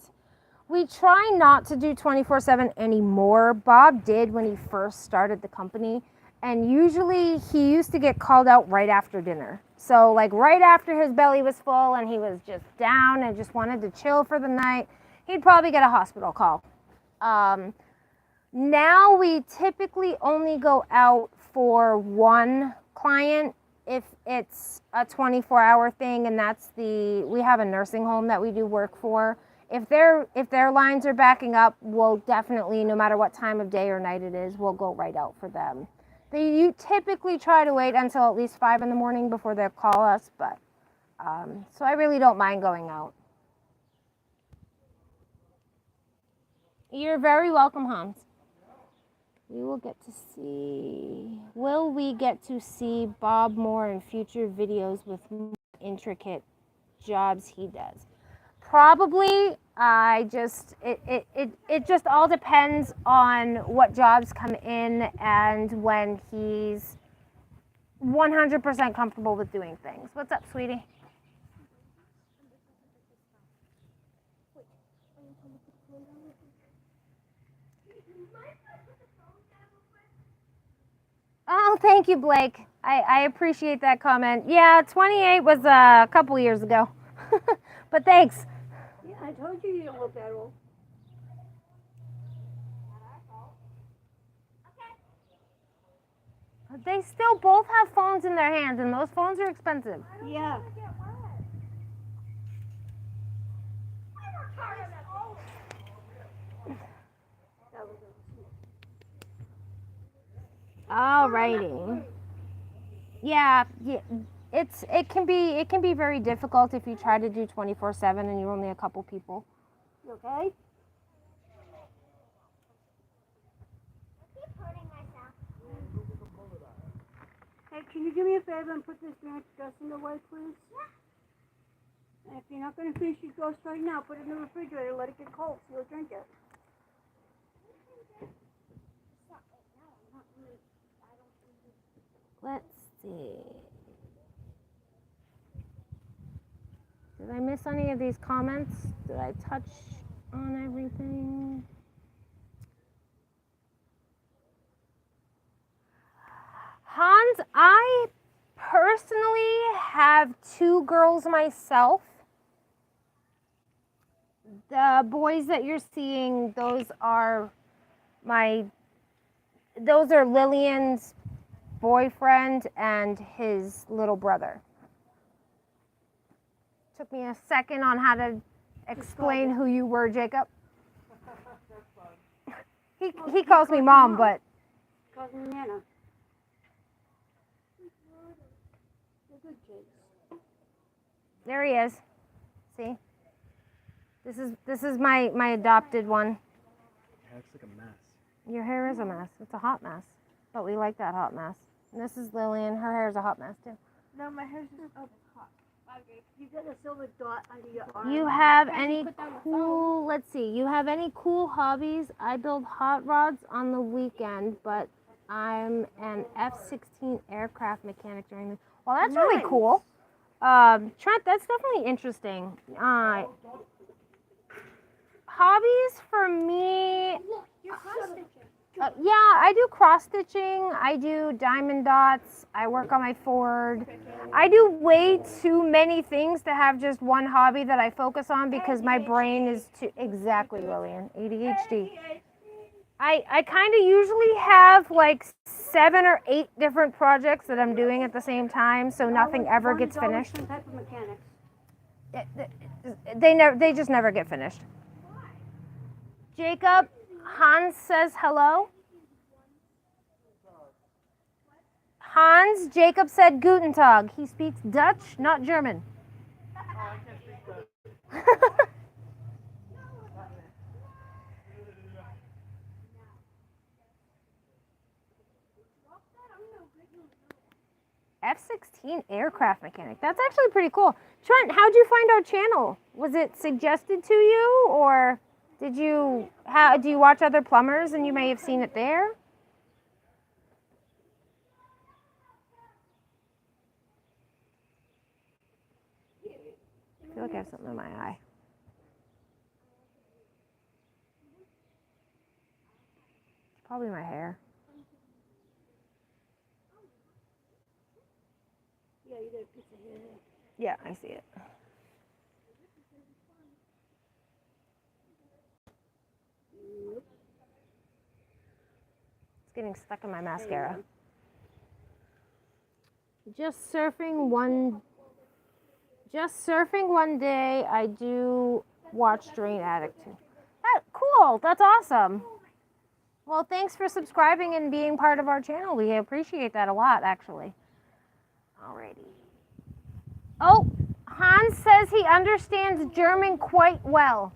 We try not to do 24/7 anymore. Bob did when he first started the company. And usually he used to get called out right after dinner. So like right after his belly was full and he was just down and just wanted to chill for the night, he'd probably get a hospital call. Now we typically only go out for one client if it's a 24-hour thing, and we have a nursing home that we do work for. If their lines are backing up, we'll definitely, no matter what time of day or night it is, we'll go right out for them. You typically try to wait until at least 5 in the morning before they'll call us, but so I really don't mind going out. You're very welcome, Hans. Will we get to see Bob more in future videos with more intricate jobs he does? Probably. It just all depends on what jobs come in and when he's 100% comfortable with doing things. What's up, sweetie? Oh, thank you, Blake. I appreciate that comment. Yeah, 28 was a couple years ago. But thanks. Yeah, I told you you don't look that old. They still both have phones in their hands, and those phones are expensive. Yeah. Alrighty. Yeah, it can be very difficult if you try to do 24/7 and you're only a couple people. You okay? Hey, can you do me a favor and put this ranch dressing away, please? Yeah. And if you're not going to finish your ghost right now, put it in the refrigerator, let it get cold so you'll drink it. Let's see. Did I miss any of these comments? Did I touch on everything? I personally have 2 girls myself. The boys that you're seeing, those are Lillian's boyfriend and his little brother. Took me a second on how to explain who you were, Jacob. He calls me mom, but Calls me Nana. there he is. See? This is my adopted one. It looks like a mess. Your hair is a mess. It's a hot mess. But we like that hot mess. And this is Lillian. Her hair is a hot mess too. No, my hair's just up hot. You got a silver dot under your arm. You have any cool, let's see, you have any cool hobbies? I build hot rods on the weekend, but I'm an F-16 aircraft mechanic during the, well, that's really cool. Trent, that's definitely interesting. Hobbies for me, You're cross-stitching. yeah, I do cross stitching. I do diamond dots. I work on my Ford. I do way too many things to have just one hobby that I focus on because my brain is too, exactly, Lillian, ADHD. I kind of usually have like 7 or 8 different projects that I'm doing at the same time, so nothing ever gets finished. Some type of mechanics. They just never get finished. Jacob, Hans says hello. Hans, Jacob said Guten Tag. He speaks Dutch, not German. F-16 aircraft mechanic. That's actually pretty cool. Trent, how'd you find our channel? Was it suggested to you, or do you watch other plumbers and you may have seen it there? I feel like I have something in my eye. It's probably my hair. Yeah, you got a piece of hair there. Yeah, I see it. It's getting stuck in my mascara. Just surfing one day. I do watch Drain Addict too. Cool. That's awesome. Well, thanks for subscribing and being part of our channel. We appreciate that a lot, actually. Alrighty. Oh, Hans says he understands German quite well.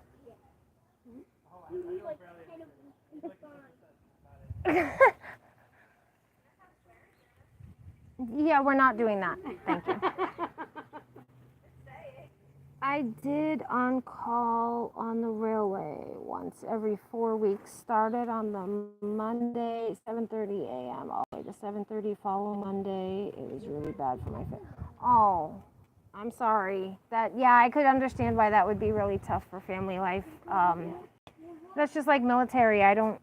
Yeah, we're not doing that. Thank you. I did on call on the railway once every 4 weeks. Started on the Monday, 7:30 a.m. all the way to 7:30 following Monday. It was really bad for my family. Oh, I'm sorry. I could understand why that would be really tough for family life. That's just like military. I don't.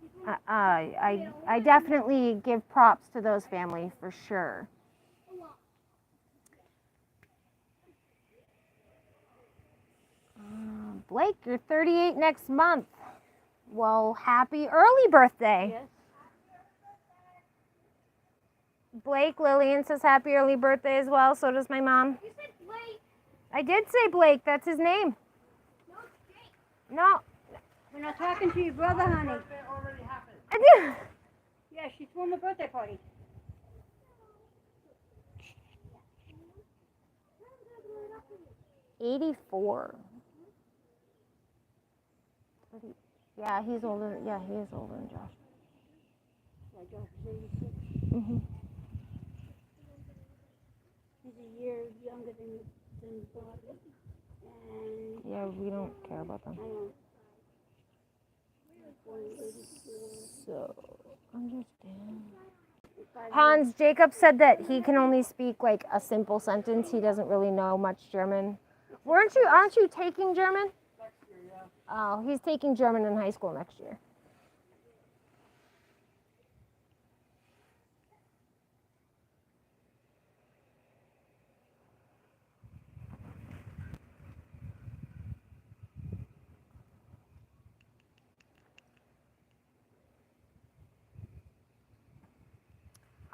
I definitely give props to those families for sure. Blake, you're 38 next month. Well, happy early birthday. Yes. Blake, Lillian says happy early birthday as well. So does my mom. You said Blake. I did say Blake. That's his name. No, Jake. No. We're not talking to your brother, honey. I did. Yeah, she's throwing the birthday party. '84. Yeah, he's older. Yeah, he is older than Josh. Yeah, Josh is 86. Mhm. He's a year younger than Bobby. And Yeah, we don't care about them. I don't. Born in 84. So, understand. 5 Hans, Jacob said that he can only speak like a simple sentence. He doesn't really know much German. Aren't you taking German? Next year, yeah. Oh, he's taking German in high school next year.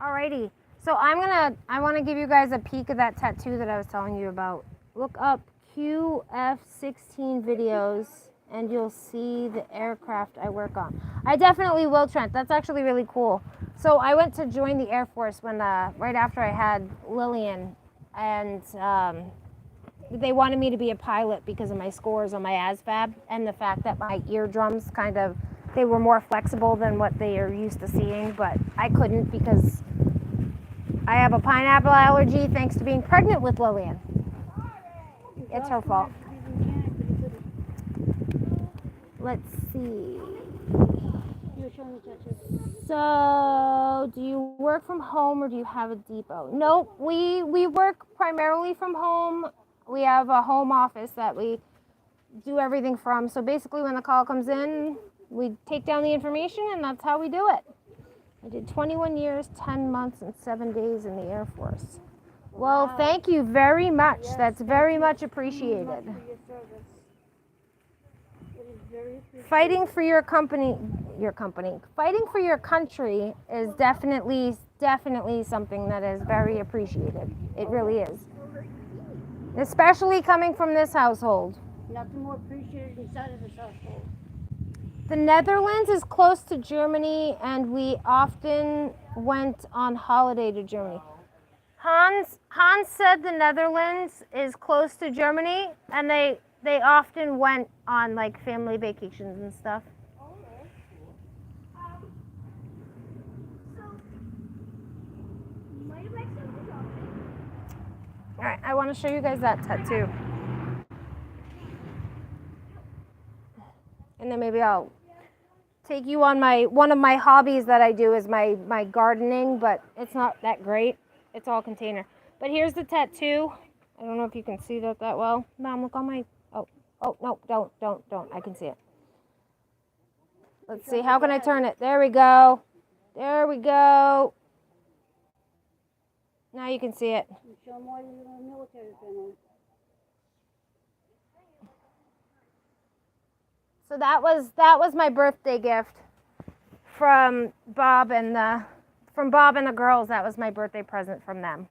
Alrighty. So I want to give you guys a peek of that tattoo that I was telling you about. Look up QF16 videos and you'll see the aircraft I work on. I definitely will, Trent. That's actually really cool. So I went to join the Air Force when right after I had Lillian, and they wanted me to be a pilot because of my scores on my ASVAB and the fact that my eardrums they were more flexible than what they are used to seeing, but I couldn't because I have a pineapple allergy thanks to being pregnant with Lillian. It's her fault. Let's see. So, do you work from home or do you have a depot? Nope, we work primarily from home. We have a home office that we do everything from. So basically when the call comes in, we take down the information and that's how we do it. I did 21 years, 10 months, and 7 days in the Air Force. Well, thank you very much. Yes, that's very much appreciated. For your service. It is very appreciated. Fighting for your company, fighting for your country is definitely something that is very appreciated. It really is. Especially coming from this household. Nothing more appreciated inside of this household. The Netherlands is close to Germany, and we often went on holiday to Germany. Hans said the Netherlands is close to Germany, and they often went on like family vacations and stuff. All right, I want to show you guys that tattoo. And then maybe I'll take you on one of my hobbies that I do is my gardening, but it's not that great. It's all container. But here's the tattoo. I don't know if you can see that well. Mom, look on my, oh, no, don't. I can see it. Let's see, how can I turn it? There we go. There we go. Now you can see it. Show them why you're in the military family. So that was my birthday gift from Bob and the girls. That was my birthday present from them.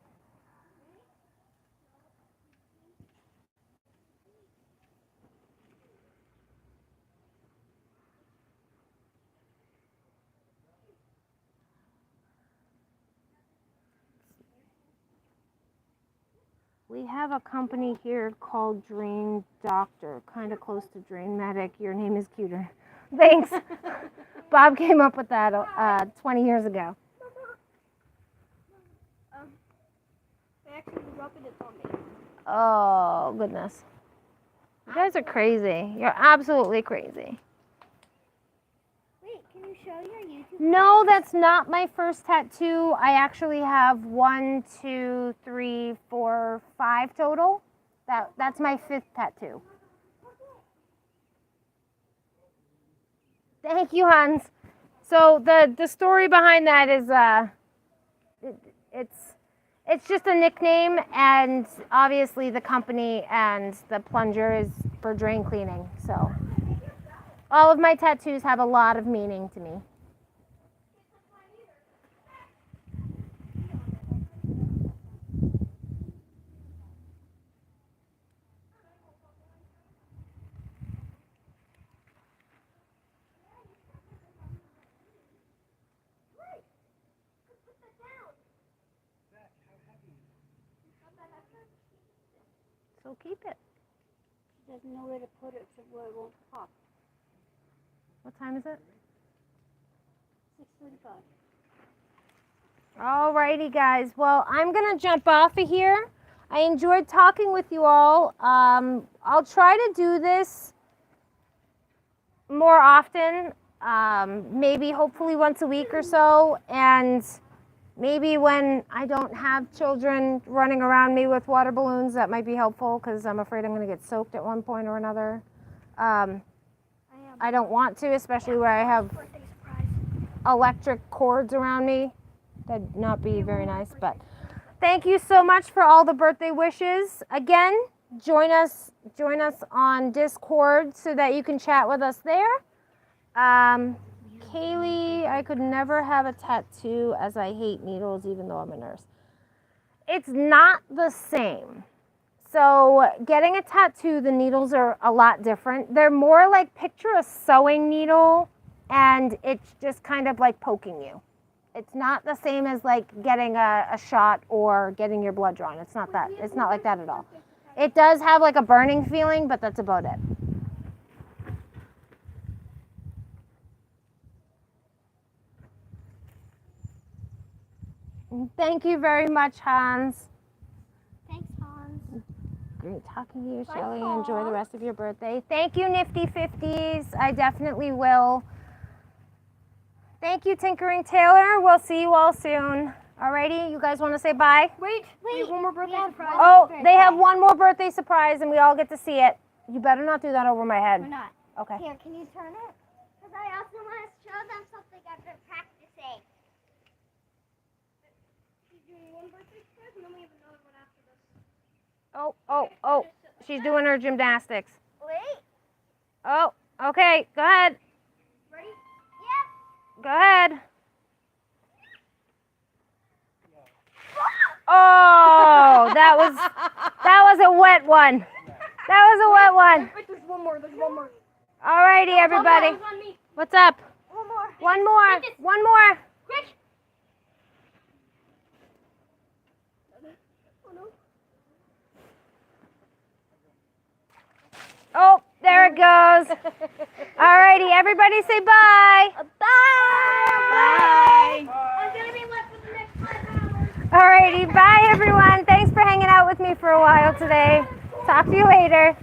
We have a company here called Drain Doctor, kind of close to Drain Medic. Your name is cuter. Thanks. Bob came up with that 20 years ago. They actually rubbing it on me. Oh, goodness. You guys are crazy. You're absolutely crazy. Wait, can you show your YouTube? No, that's not my first tattoo. I actually have 1, 2, 3, 4, 5 total. That's my 5th tattoo. Thank you, Hans. So the story behind that is it's just a nickname, and obviously the company and the plunger is for drain cleaning. So all of my tattoos have a lot of meaning to me. So keep it. She doesn't know where to put it so it won't pop. What time is it? 6:45. Alrighty, guys. Well, I'm going to jump off of here. I enjoyed talking with you all. I'll try to do this more often, maybe hopefully once a week or so. And maybe when I don't have children running around me with water balloons, that might be helpful because I'm afraid I'm going to get soaked at one point or another. I don't want to, especially where I have electric cords around me. That'd not be very nice, but thank you so much for all the birthday wishes. Again, join us on Discord so that you can chat with us there. Kaylee, I could never have a tattoo as I hate needles even though I'm a nurse. It's not the same. So getting a tattoo, the needles are a lot different. They're more like, picture a sewing needle and it's just kind of like poking you. It's not the same as like getting a shot or getting your blood drawn. It's not that. It's not like that at all. It does have like a burning feeling, but that's about it. Thank you very much, Hans. Thanks, Hans. Great talking to you, Shelly. Enjoy the rest of your birthday. Thank you, Nifty 50s. I definitely will. Thank you, Tinkering Taylor. We'll see you all soon. Alrighty, you guys want to say bye? Wait, one more birthday surprise. Oh, they have one more birthday surprise, and we all get to see it. You better not do that over my head. We're not. Okay. Here, can you turn it? Because I also want to show them something I've been practicing. She's doing one birthday surprise, and then we have another one after this. Oh. She's doing her gymnastics. Wait. Oh, okay. Go ahead. Ready? Yep. Go ahead. Oh, that was a wet one. That was a wet one. Wait, there's one more. Alrighty, everybody. It's on me. What's up? One more. One more. One more. Quick! Oh no. Oh, there it goes. Alrighty, everybody say bye. Bye. I'm gonna be left for the next 5 hours. Alrighty, bye everyone. Thanks for hanging out with me for a while today. Talk to you later.